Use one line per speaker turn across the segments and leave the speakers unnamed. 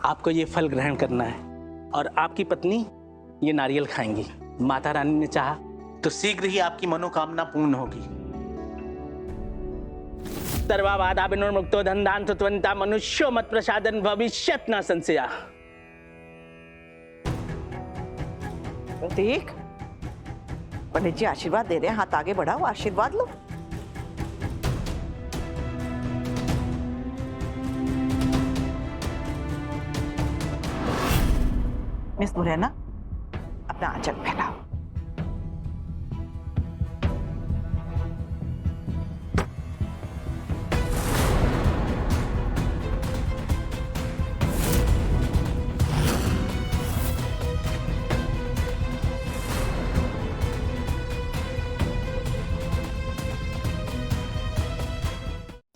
आपको ये फल ग्रहण करना है और आपकी पत्नी ये नारियल खाएंगी। माता रानी ने चाहा तो शीघ्र ही आपकी मनोकामना पूर्ण होगी। सर्वाबाधा विनिर्मुक्तो धनधान सत्वंता मनुष्यो मत प्रसादन भविष्यत न संशया।
प्रतीक, पंडित जी आशीर्वाद दे रहे हैं, हाथ आगे बढ़ाओ, आशीर्वाद लो। मिस मुरैना, अपना आंचल फैलाओ।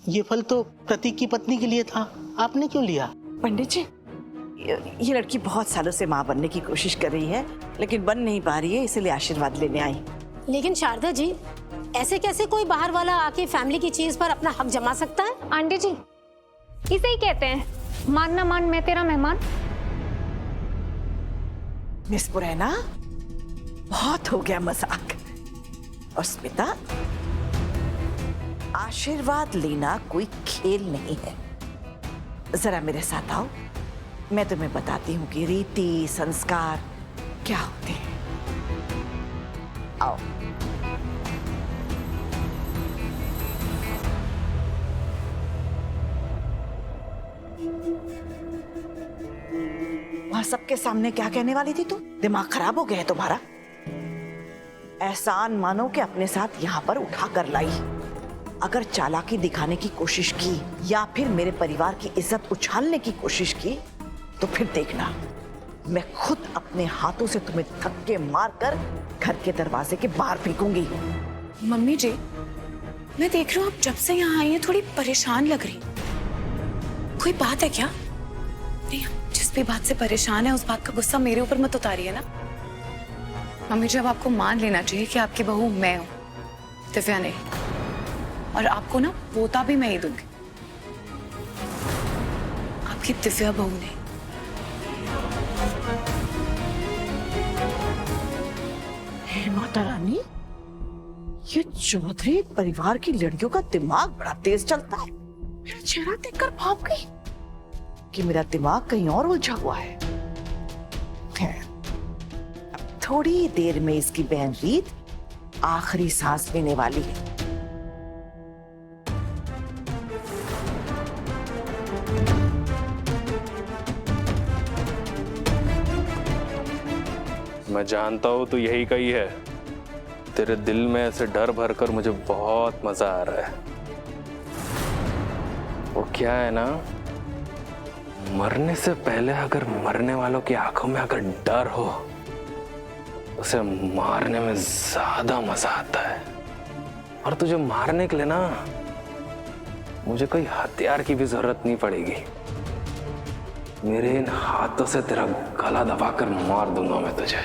ये फल तो प्रतीक की पत्नी के लिए था, आपने क्यों लिया?
पंडित जी, ये लड़की बहुत सालों से माँ बनने की कोशिश कर रही है, लेकिन बन नहीं पा रही है, इसलिए आशीर्वाद लेने आई।
लेकिन शारदा जी, ऐसे कैसे कोई बाहर वाला आके फैमिली की चीज पर अपना हक जमा सकता है?
आंटी जी, इसे ही कहते हैं मान ना मान मैं तेरा मेहमान।
मिस मुरैना, बहुत हो गया मजाक। और स्मिता, आशीर्वाद लेना कोई खेल नहीं है। जरा मेरे साथ आओ, मैं तुम्हें बताती हूँ कि रीति संस्कार क्या होते हैं। आओ। वहां सबके सामने क्या कहने वाली थी तुम? दिमाग खराब हो गया है तुम्हारा? एहसान मानो कि अपने साथ यहाँ पर उठा कर लाई। अगर चालाकी दिखाने की कोशिश की या फिर मेरे परिवार की इज्जत उछालने की कोशिश की तो फिर देखना, मैं खुद अपने हाथों से तुम्हें धक्के मारकर घर के दरवाजे के बाहर फेंकूंगी।
मम्मी जी, मैं देख रही हूँ आप जब से यहाँ आई हैं थोड़ी परेशान लग रही। कोई बात है क्या? नहीं, जिस भी बात से परेशान है उस बात का गुस्सा मेरे ऊपर मत उतारिए ना। मम्मी जी, अब आपको मान लेना चाहिए कि आपकी बहू मैं हूँ, दिव्या नहीं। और आपको ना पोता भी मैं ही दूंगी, आपकी दिव्या बहू नहीं।
हे माता रानी, ये चौधरी परिवार की लड़कियों का दिमाग बड़ा तेज चलता है। मेरा चेहरा देखकर भाप गई कि मेरा दिमाग कहीं और उलझा हुआ है। अब थोड़ी देर में इसकी बहन रीत आखिरी सांस लेने वाली है।
मैं जानता हूँ तू यही कही है। तेरे दिल में ऐसे डर भरकर मुझे बहुत मजा आ रहा है। वो क्या है ना, मरने से पहले अगर मरने वालों की आंखों में अगर डर हो, उसे मारने में ज्यादा मजा आता है। और तुझे मारने के लिए ना मुझे कोई हथियार की भी जरूरत नहीं पड़ेगी। मेरे इन हाथों से तेरा गला दबाकर मार दूंगा मैं तुझे।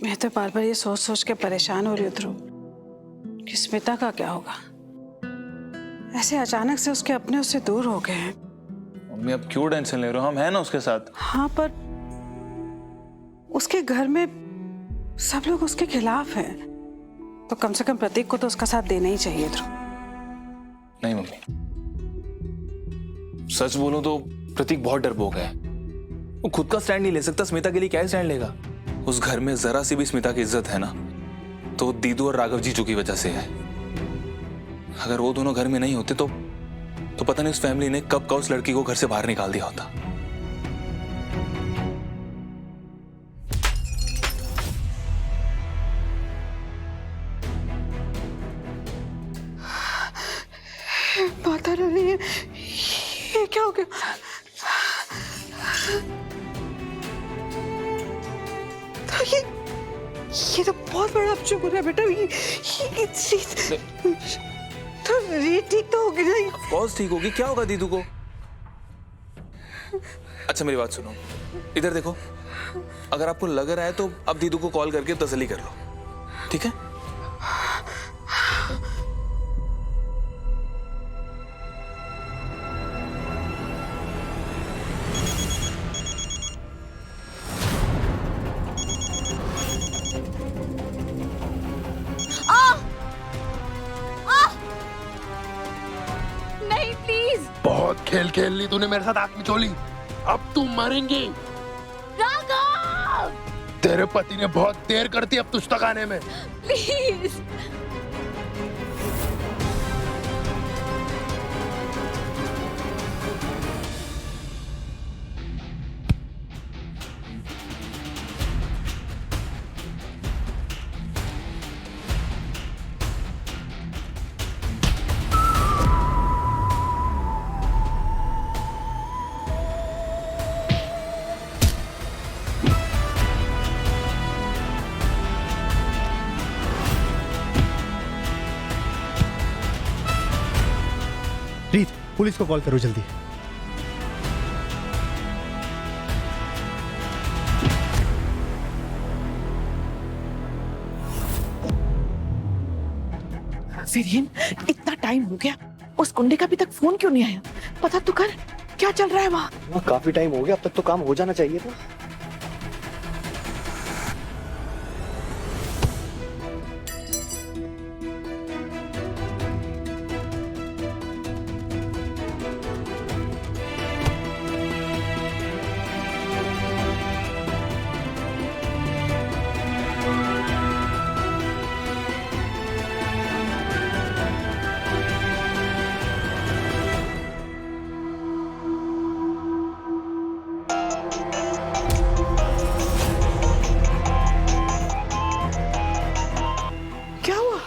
मैं तो बार बार ये सोच सोच के परेशान हो रही हूँ ध्रुव कि स्मिता का क्या होगा। ऐसे अचानक से उसके अपने उससे दूर हो गए हैं।
मम्मी, अब क्यों टेंशन ले रहे हो? हम हैं ना उसके साथ।
हाँ, पर उसके घर में सब लोग उसके खिलाफ हैं, तो कम से कम प्रतीक को तो उसका साथ देना ही चाहिए ध्रुव।
नहीं मम्मी, सच बोलूं तो प्रतीक बहुत डरपोक है। वो खुद का स्टैंड नहीं ले सकता, स्मिता के लिए क्या स्टैंड लेगा? उस घर में जरा सी भी स्मिता की इज्जत है ना तो दीदू और राघव जीजू की वजह से है। अगर वो दोनों घर में नहीं होते तो पता नहीं उस फैमिली ने कब का उस लड़की को घर से बाहर निकाल दिया होता।
माता रानी, ये क्या हो गया? तो ये तो बहुत बड़ा अपशगुन हो रहा है बेटा। तो ये ठीक तो होगी नहीं?
ऑफकोर्स ठीक होगी। क्या होगा दीदू को? अच्छा मेरी बात सुनो, इधर देखो। अगर आपको लग रहा है तो अब दीदू को कॉल करके तसल्ली कर लो, ठीक है?
नहीं प्लीज।
बहुत खेल खेल ली तूने मेरे साथ आंख मिचोली, अब तू मरेंगी।
राघव!
तेरे पति ने बहुत देर कर दी अब तुझ तक आने में।
प्लीज।
रीत, पुलिस को कॉल करो जल्दी।
सिरियन, इतना टाइम हो गया, उस गुंडे का अभी तक फोन क्यों नहीं आया? पता तो कर, क्या चल रहा है वहाँ?
काफी टाइम हो गया, अब तक तो काम हो जाना चाहिए था।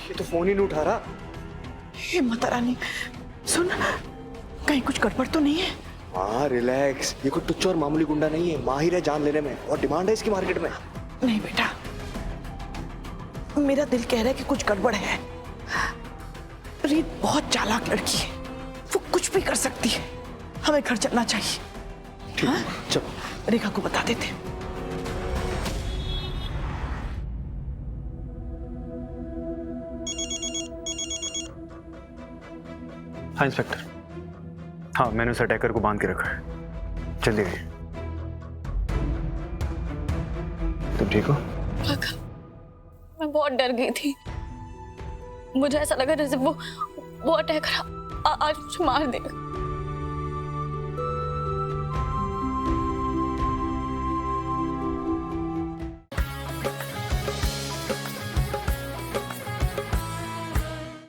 तो फोन ही नहीं उठा रहा।
हे माता रानी, सुन, कहीं कुछ गड़बड़ तो नहीं है?
हाँ रिलैक्स, ये कोई तुच्छ और मामूली गुंडा नहीं है, माहिर है जान लेने में और डिमांड है इसकी मार्केट में।
नहीं बेटा, मेरा दिल कह रहा है कि कुछ गड़बड़ है। रीत बहुत चालाक लड़की है, वो कुछ भी कर सकती है। हमें घर चलना चाहिए।
ठीक,
हाँ?
चलो
रेखा को बता देते।
हाँ इंस्पेक्टर, हाँ मैंने उस अटैकर को बांध के रखा है, जल्दी आइए। तुम ठीक हो?
मैं बहुत डर गई थी, मुझे ऐसा लगा जैसे वो अटैकर आज मुझे मार देगा।